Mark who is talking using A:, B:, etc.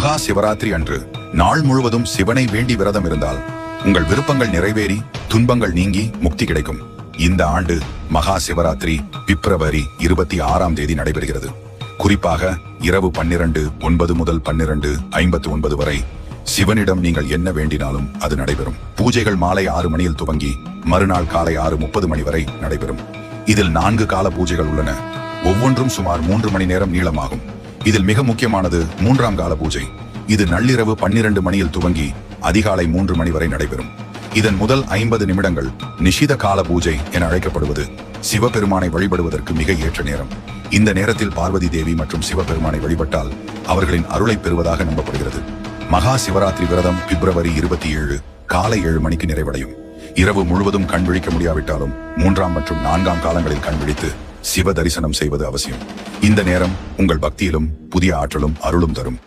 A: மகா சிவராத்திரி அன்று நாள் முழுவதும் சிவனை வேண்டி விரதம் இருந்தால் உங்கள் விருப்பங்கள் நிறைவேறி துன்பங்கள் நீங்கி முக்தி கிடைக்கும். இந்த ஆண்டு மகா சிவராத்திரி பிப்ரவரி 26 நடைபெறுகிறது. குறிப்பாக இரவு 12:09 முதல் 12:59 வரை சிவனிடம் நீங்கள் என்ன வேண்டினாலும் அது நடைபெறும். பூஜைகள் மாலை 6 மணியில் துவங்கி மறுநாள் காலை 6:30 மணி வரை நடைபெறும். இதில் 4 கால பூஜைகள் உள்ளன. ஒவ்வொன்றும் சுமார் 3 மணி நேரம் நீளமாகும். இதில் மிக முக்கியமானது 3ஆம் கால பூஜை. இது நள்ளிரவு 12 மணியில் துவங்கி அதிகாலை 3 மணி வரை நடைபெறும். இதன் முதல் 50 நிமிடங்கள் நிஷித கால பூஜை என அழைக்கப்படுவது சிவபெருமானை வழிபடுவதற்கு மிக ஏற்ற நேரம். இந்த நேரத்தில் பார்வதி தேவி மற்றும் சிவபெருமானை வழிபட்டால் அவர்களின் அருளை பெறுவதாக நம்பப்படுகிறது. மகா சிவராத்திரி விரதம் பிப்ரவரி 27 காலை 7 மணிக்கு நிறைவடையும். இரவு முழுவதும் கண் விழிக்க முடியாவிட்டாலும் 3ஆம் மற்றும் 4ஆம் காலங்களில் கண் விழித்து சிவ தரிசனம் செய்வது அவசியம். இந்த நேரம் உங்கள் பக்தியிலும் புதிய ஆற்றலும் அருளும் தரும்.